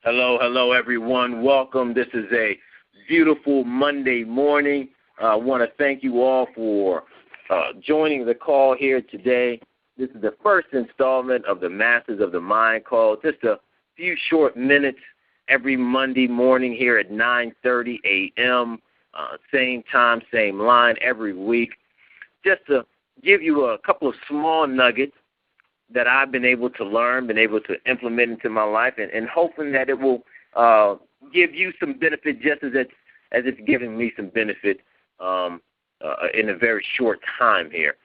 Hello, everyone. Welcome. This is a beautiful Monday morning. I want to thank you all for joining the call here today. This is the first installment of the Masters of the Mind call. Just a few short minutes every Monday morning here at 9:30 a.m., same time, same line every week, just to give you a couple of small nuggets that I've been able to learn, been able to implement into my life, and hoping that it will give you some benefit just as it's giving me some benefit in a very short time here.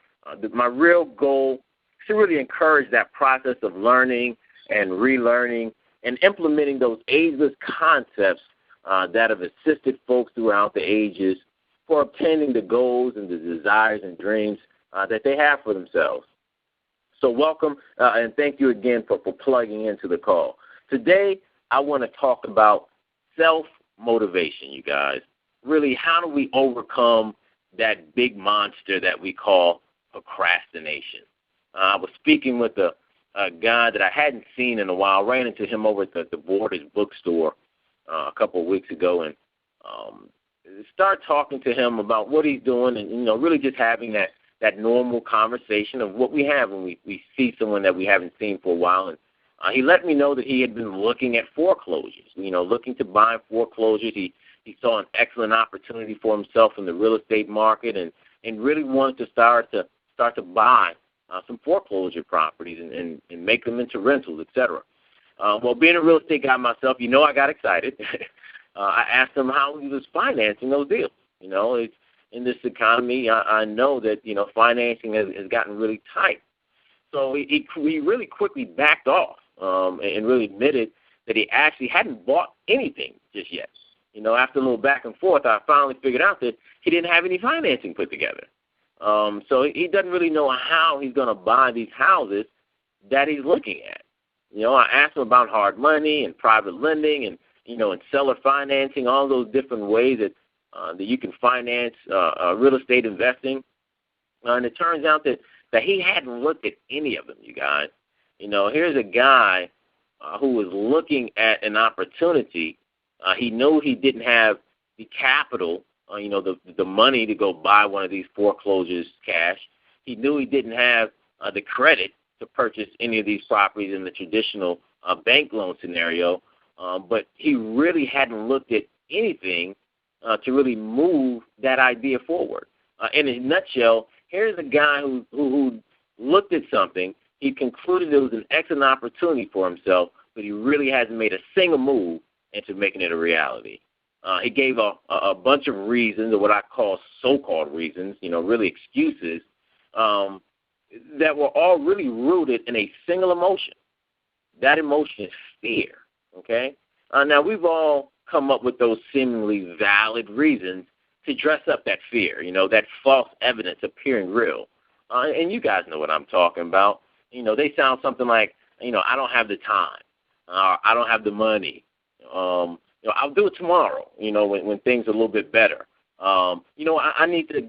My real goal is to really encourage that process of learning and relearning and implementing those ageless concepts that have assisted folks throughout the ages for obtaining the goals and the desires and dreams that they have for themselves. So welcome, and thank you again for plugging into the call. Today, I want to talk about self-motivation, you guys. Really, how do we overcome that big monster that we call procrastination? I was speaking with a guy that I hadn't seen in a while. I ran into him over at the Borders bookstore a couple of weeks ago, and started talking to him about what he's doing and, really just having that normal conversation of what we have when we see someone that we haven't seen for a while. And he let me know that he had been looking at foreclosures, looking to buy foreclosures. He saw an excellent opportunity for himself in the real estate market and really wanted to start to buy some foreclosure properties and make them into rentals, et cetera. Well, being a real estate guy myself, I got excited. I asked him how he was financing those deals. It's, in this economy, I know that, financing has gotten really tight. So he really quickly backed off and really admitted that he actually hadn't bought anything just yet. After a little back and forth, I finally figured out that he didn't have any financing put together. So he doesn't really know how he's going to buy these houses that he's looking at. I asked him about hard money and private lending and seller financing, all those different ways that you can finance real estate investing. And it turns out that he hadn't looked at any of them, you guys. Here's a guy who was looking at an opportunity. He knew he didn't have the capital, the money to go buy one of these foreclosures cash. He knew he didn't have the credit to purchase any of these properties in the traditional bank loan scenario. But he really hadn't looked at anything to really move that idea forward. In a nutshell, here's a guy who looked at something. He concluded it was an excellent opportunity for himself, but he really hasn't made a single move into making it a reality. He gave a bunch of reasons, or what I call so-called reasons, really excuses, that were all really rooted in a single emotion. That emotion is fear, okay? Now, we've all come up with those seemingly valid reasons to dress up that fear, that false evidence appearing real. And you guys know what I'm talking about. They sound something like, I don't have the time, I don't have the money, I'll do it tomorrow, when things are a little bit better. I need to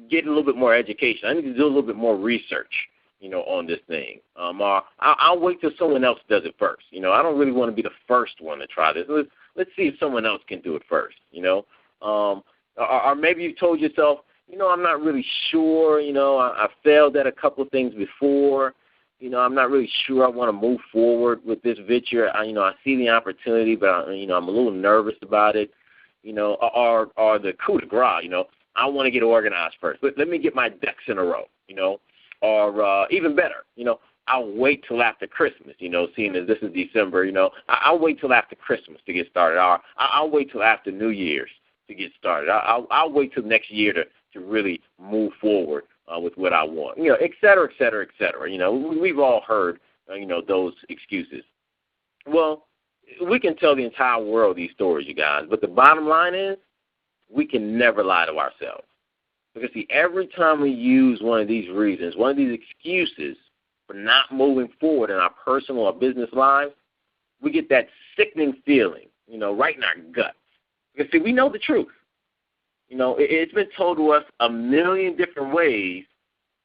get a little bit more education. I need to do a little bit more research, on this thing. I'll wait till someone else does it first. I don't really want to be the first one to try this. Let's see if someone else can do it first, Or maybe you told yourself, I'm not really sure, I failed at a couple of things before, I'm not really sure I want to move forward with this venture. I see the opportunity, but, I'm a little nervous about it, or the coup de grace, I want to get organized first. Let me get my ducks in a row, or even better, I'll wait till after Christmas, seeing as this is December, I'll wait till after Christmas to get started. Or I'll wait till after New Year's to get started. I'll wait till next year to really move forward with what I want, et cetera, et cetera, et cetera. We've all heard, those excuses. Well, we can tell the entire world these stories, you guys, but the bottom line is we can never lie to ourselves. Because, see, every time we use one of these reasons, one of these excuses for not moving forward in our personal or business lives, we get that sickening feeling, right in our guts. Because, see, we know the truth. It's been told to us a million different ways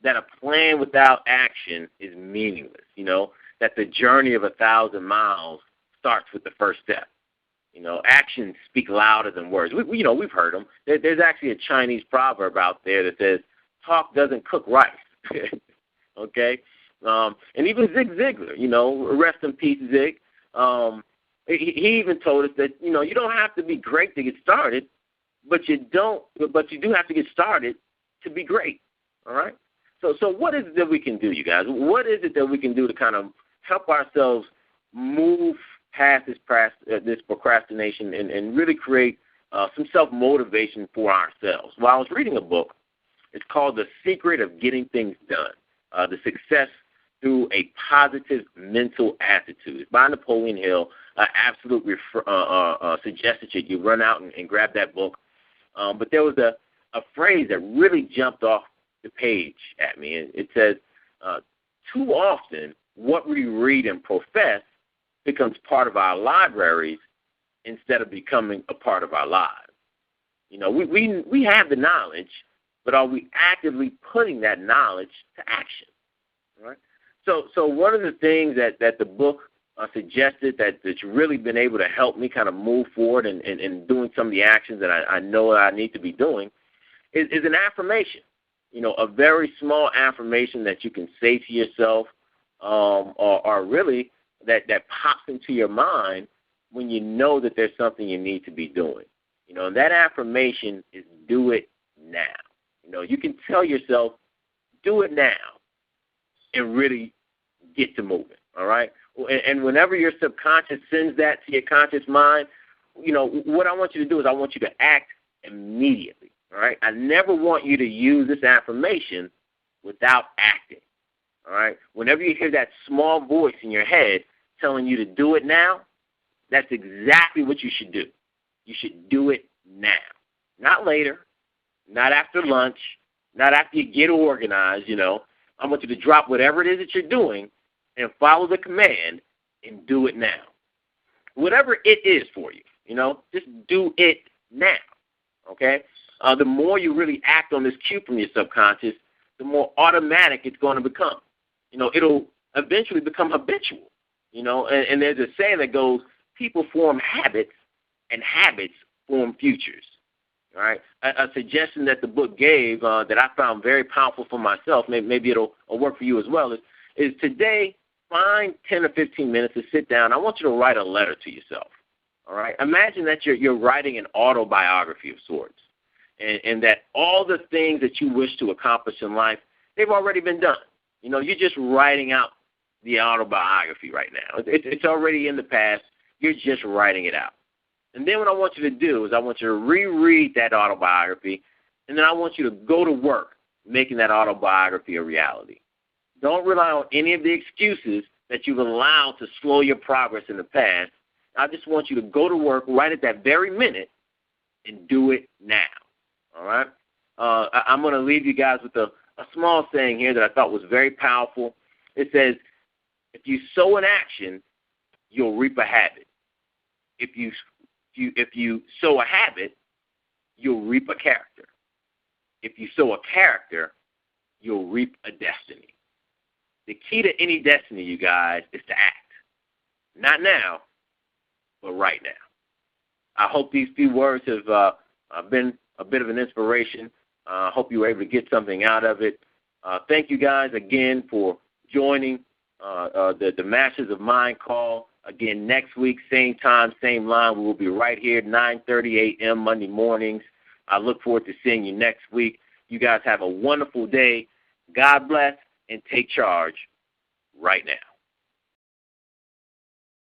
that a plan without action is meaningless, that the journey of 1,000 miles starts with the first step. Actions speak louder than words. We've heard them. There's actually a Chinese proverb out there that says, talk doesn't cook rice. Okay? And even Zig Ziglar, rest in peace, Zig. He even told us that, you don't have to be great to get started, but you do have to get started to be great. All right? So what is it that we can do, you guys? What is it that we can do to kind of help ourselves move past this procrastination and really create some self-motivation for ourselves? Well, I was reading a book. It's called The Secret of Getting Things Done, The Success Through a Positive Mental Attitude. It's by Napoleon Hill. I absolutely suggest that you run out and grab that book. But there was a phrase that really jumped off the page at me. It says, too often what we read and profess becomes part of our libraries instead of becoming a part of our lives. We have the knowledge, but are we actively putting that knowledge to action? Right? So one of the things that the book suggested that's really been able to help me kind of move forward and doing some of the actions that I know that I need to be doing is an affirmation. A very small affirmation that you can say to yourself or really that pops into your mind when you know that there's something you need to be doing. And that affirmation is do it now. You can tell yourself, do it now, and really get to moving, all right? And whenever your subconscious sends that to your conscious mind, what I want you to do is I want you to act immediately, all right? I never want you to use this affirmation without acting, all right? Whenever you hear that small voice in your head telling you to do it now, that's exactly what you should do. You should do it now, not later, not after lunch, not after you get organized, I want you to drop whatever it is that you're doing and follow the command and do it now. Whatever it is for you, just do it now, okay? The more you really act on this cue from your subconscious, the more automatic it's going to become. It'll eventually become habitual, and there's a saying that goes, people form habits and habits form futures. All right, a suggestion that the book gave that I found very powerful for myself, maybe it'll work for you as well, is today find 10 or 15 minutes to sit down. I want you to write a letter to yourself. All right, imagine that you're writing an autobiography of sorts, and that all the things that you wish to accomplish in life, they've already been done. You're just writing out the autobiography right now. It's already in the past. You're just writing it out. And then what I want you to do is I want you to reread that autobiography, and then I want you to go to work making that autobiography a reality. Don't rely on any of the excuses that you've allowed to slow your progress in the past. I just want you to go to work right at that very minute and do it now. All right? I'm going to leave you guys with a small saying here that I thought was very powerful. It says, if you sow an action, you'll reap a habit. If you sow a habit, you'll reap a character. If you sow a character, you'll reap a destiny. The key to any destiny, you guys, is to act. Not now, but right now. I hope these few words have been a bit of an inspiration. I hope you were able to get something out of it. Thank you guys again for joining the Masters of Mind call. Again, next week, same time, same line. We will be right here, 9:30 a.m. Monday mornings. I look forward to seeing you next week. You guys have a wonderful day. God bless, and take charge right now.